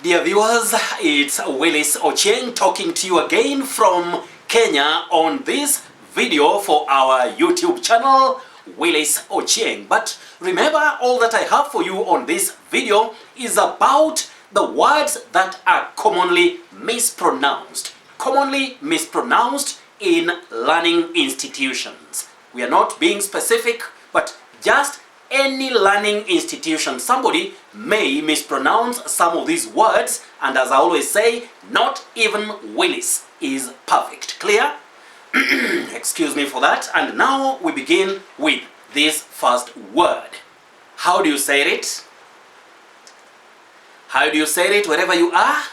Dear viewers, it's Willice Ochieng talking to you again from Kenya on this video for our YouTube channel, Willice Ochieng. But remember, all that I have for you on this video is about the words that are commonly mispronounced. Commonly mispronounced in learning institutions. We are not being specific, but just any learning institution, somebody may mispronounce some of these words, and as I always say, not even Willice is perfect. Clear? Excuse me for that. And now we begin with this first word. How do you say it? How do you say it wherever you are?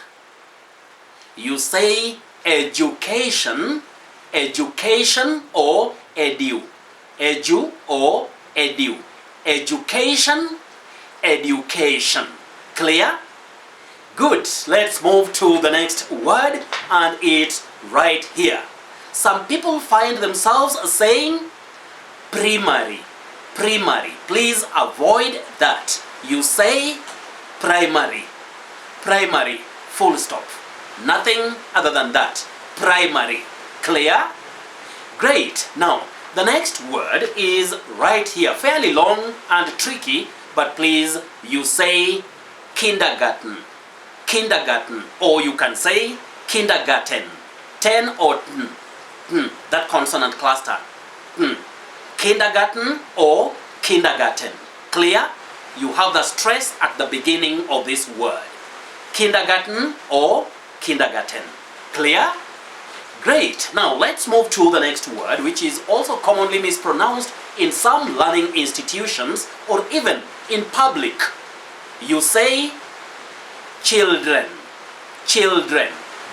You say education, education or edu. Edu or edu. Education, education. Clear? Good. Let's move to the next word, and it's right here. Some people find themselves saying primary. Primary. Please avoid that. You say primary. Primary. Full stop. Nothing other than that. Primary. Clear? Great. Now, the next word is right here. Fairly long and tricky, but please, you say kindergarten. Kindergarten. Or you can say kindergarten. 10 or that consonant cluster. Kindergarten or kindergarten. Clear? You have the stress at the beginning of this word. Kindergarten or kindergarten. Clear? Great. Now let's move to the next word, which is also commonly mispronounced in some learning institutions or even in public. You say children. Children.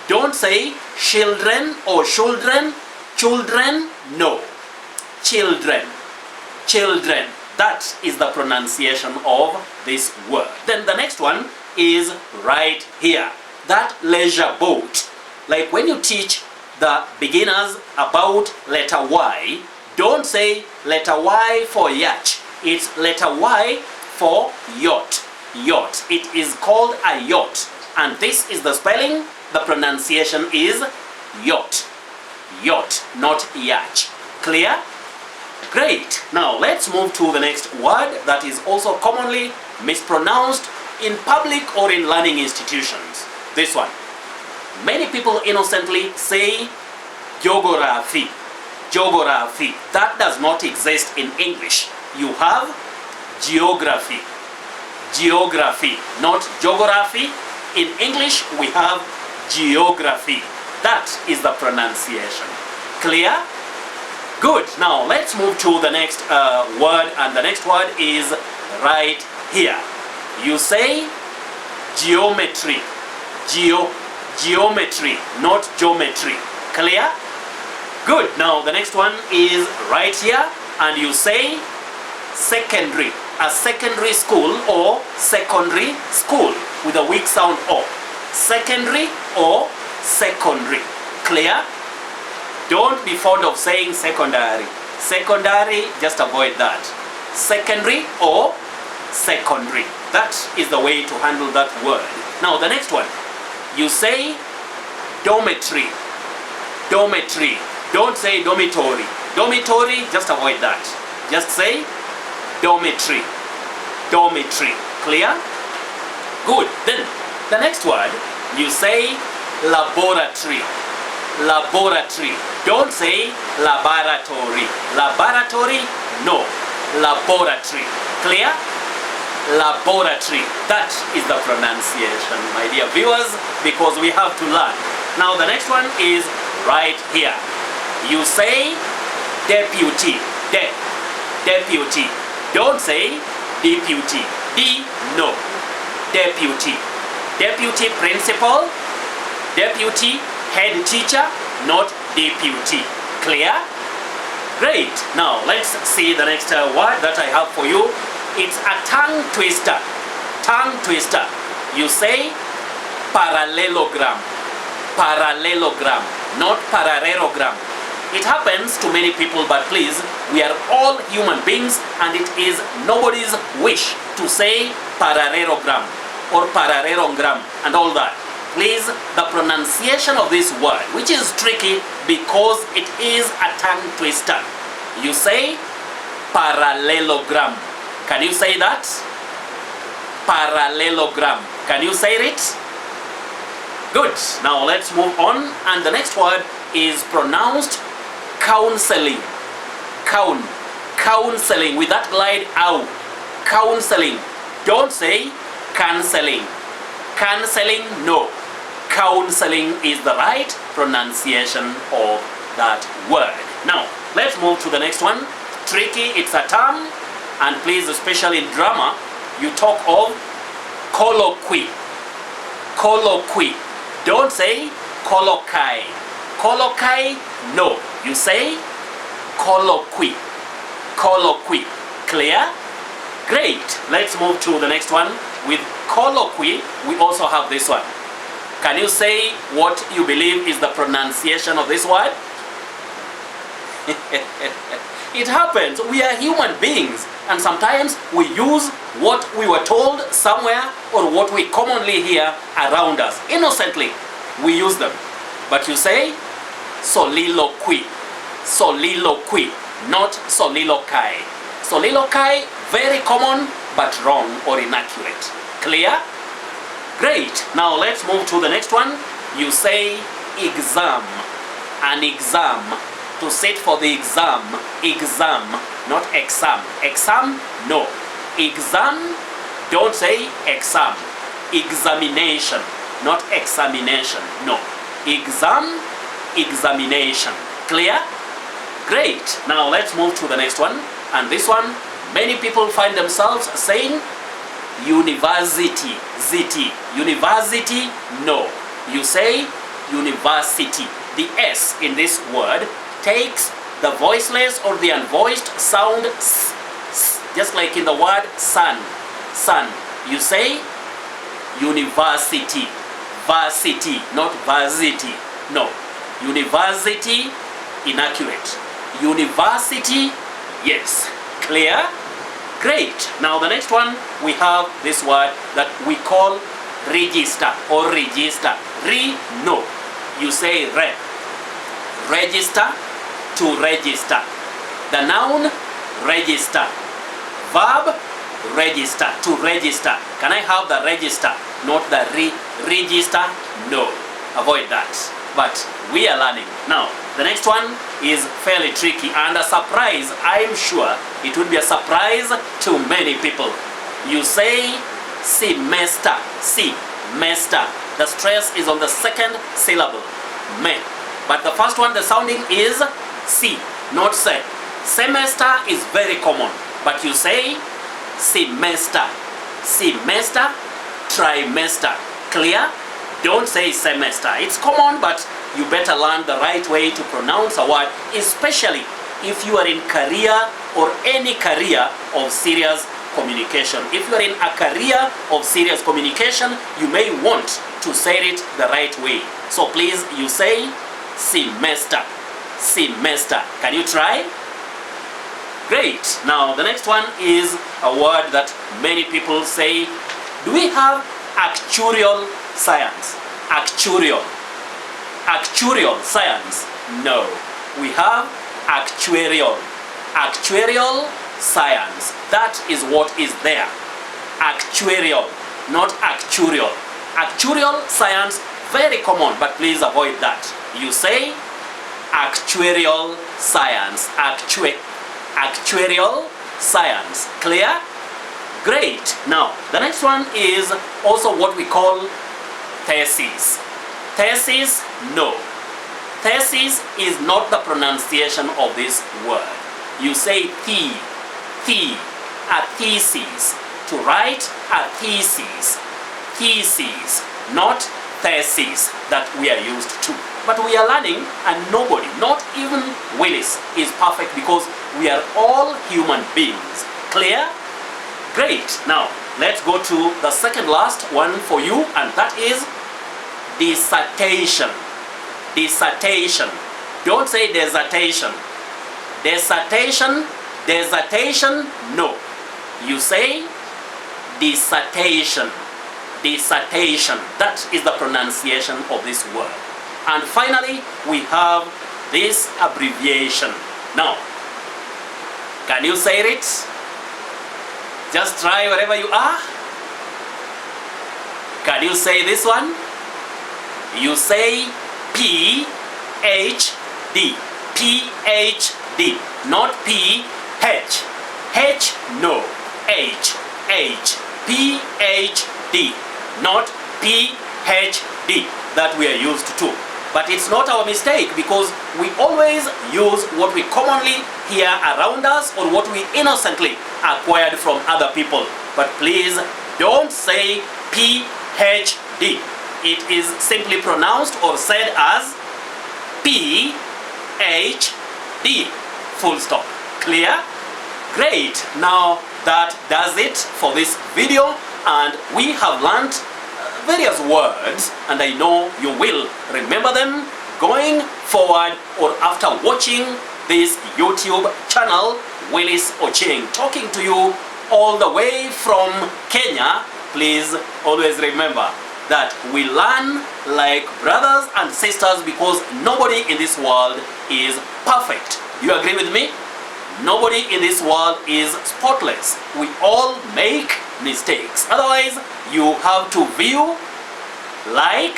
Don't say children or children. Children, no. Children. Children. That is the pronunciation of this word. Then the next one is right here. That leisure boat. Like when you teach the beginners about letter Y, don't say letter Y for yacht. It's letter Y for yacht. Yacht. It is called a yacht. And this is the spelling. The pronunciation is yacht. Yacht, not yacht. Clear? Great. Now let's move to the next word that is also commonly mispronounced in public or in learning institutions. This one. Many people innocently say geography. Geography. That does not exist in English. You have geography. Geography, not geography. In English, we have geography. That is the pronunciation. Clear? Good. Now let's move to the next word, and the next word is right here. You say geometry. Geometry, not geometry. Clear? Good. Now the next one is right here, and you say secondary. A secondary school or secondary school with a weak sound O. Secondary or secondary. Clear? Don't be fond of saying secondary. Secondary, just avoid that. Secondary or secondary. That is the way to handle that word. Now the next one. You say dormitory. Dormitory. Don't say dormitory. Dormitory, just avoid that. Just say dormitory. Dormitory. Clear? Good. Then the next word, you say laboratory. Laboratory. Don't say laboratory. Laboratory, no. Laboratory. Clear? Laboratory. That is the pronunciation, my dear viewers, because we have to learn. Now the next one is right here. You say deputy. Deputy. Don't say deputy. D, no. Deputy. Deputy principal. Deputy head teacher, not deputy. Clear? Great. Now let's see the next word that I have for you. It's a tongue twister. Tongue twister. You say parallelogram. Parallelogram, not parallelogram. It happens to many people, but please, we are all human beings, and it is nobody's wish to say parallelogram. or parallelogram and all that. Please, the pronunciation of this word, which is tricky because it is a tongue twister. You say parallelogram. Can you say that? Parallelogram. Can you say it? Good. Now let's move on. And the next word is pronounced counseling. Counseling with that glide ow. Counseling. Don't say cancelling. Cancelling, no. Counseling is the right pronunciation of that word. Now, let's move to the next one. Tricky, it's a term, and please, especially in drama, you talk of colloquy. Colloquy. Don't say colloquy. Colloquy, no. You say colloquy. Colloquy. Clear? Great. Let's move to the next one. With colloquy, we also have this one. Can you say what you believe is the pronunciation of this word? It happens. We are human beings, and sometimes we use what we were told somewhere or what we commonly hear around us. Innocently, we use them. But you say soliloquy. Soliloquy, not soliloquy. Soliloquy, very common but wrong or inaccurate. Clear? Great. Now let's move to the next one. You say exam. An exam. To sit for the exam. Exam, not exam. Exam, no. Exam, don't say exam. Examination, not examination, no. Exam, examination. Clear? Great. Now let's move to the next one. And this one, many people find themselves saying university. Ziti. University, no. You say university. The S in this word takes the voiceless or the unvoiced sound s, just like in the word sun. Sun. You say university. Varsity, not varsity. No. University, inaccurate. University, yes. Clear? Great. Now the next one, we have this word that we call register or register. No. You say re. Register, to register. The noun, register. Verb, register, to register. Can I have the register, not the register? No. Avoid that. But we are learning. Now, the next one is fairly tricky and a surprise. I'm sure it would be a surprise to many people. You say semester. Semester. The stress is on the second syllable. Me. But the first one, the sounding is C, not se. Semester is very common. But you say semester. Semester, trimester. Clear? Don't say semester. It's common, but you better learn the right way to pronounce a word, especially if you are in career or any career of serious communication. If you are in a career of serious communication, you may want to say it the right way. So please, you say semester. Semester. Can you try? Great. Now the next one is a word that many people say. Do we have actuarial science? Actuarial. Actuarial science? No. We have actuarial. Actuarial science. That is what is there. Actuarial, not actuarial. Actuarial science, very common, but please avoid that. You say actuarial science. Actuarial science. Clear? Great. Now, the next one is also what we call thesis. Thesis, no. Thesis is not the pronunciation of this word. You say the, a thesis. To write a thesis. Thesis, not thesis that we are used to. But we are learning, and nobody, not even Willice, is perfect because we are all human beings. Clear? Great. Now, let's go to the second last one for you, and that is dissertation. Dissertation. Don't say dissertation. Dissertation, dissertation, no. You say dissertation. dissertation. That is the pronunciation of this word. And finally, we have this abbreviation. Now, can you say it? Just try wherever you are. Can you say this one? You say PhD. PhD, not PH. H, no. H. PhD, not PhD that we are used to. But it's not our mistake, because we always use what we commonly hear around us or what we innocently acquired from other people. But please don't say PhD. It is simply pronounced or said as PhD, full stop. Clear? Great. Now that does it for this video, and we have learnt various words, and I know you will remember them going forward or after watching this YouTube channel, Willice Ochieng, talking to you all the way from Kenya. Please always remember that we learn like brothers and sisters, because nobody in this world is perfect. You agree with me? Nobody in this world is spotless. We all make mistakes. Otherwise, you have to view, like,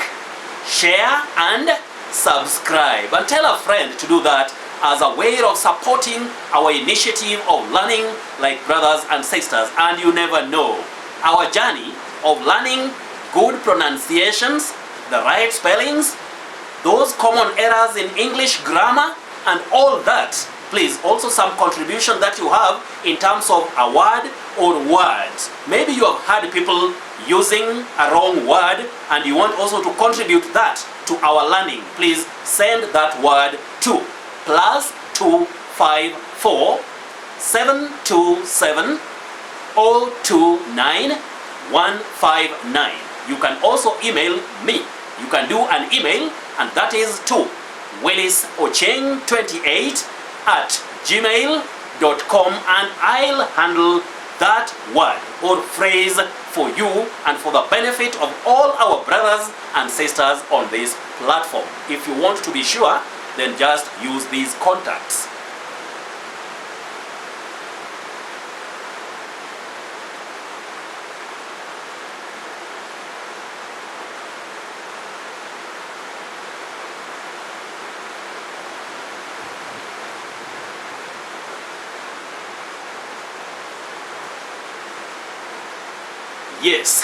share, and subscribe. And tell a friend to do that as a way of supporting our initiative of learning like brothers and sisters. And you never know, our journey of learning good pronunciations, the right spellings, those common errors in English grammar, and all that. Please, also some contribution that you have in terms of a word or words. Maybe you have heard people using a wrong word and you want also to contribute that to our learning. Please send that word to +254 727 029 159. You can also email me. You can do an email, and that is to williceochieng28@gmail.com, and I'll handle that word or phrase for you and for the benefit of all our brothers and sisters on this platform. If you want to be sure, then just use these contacts. Yes,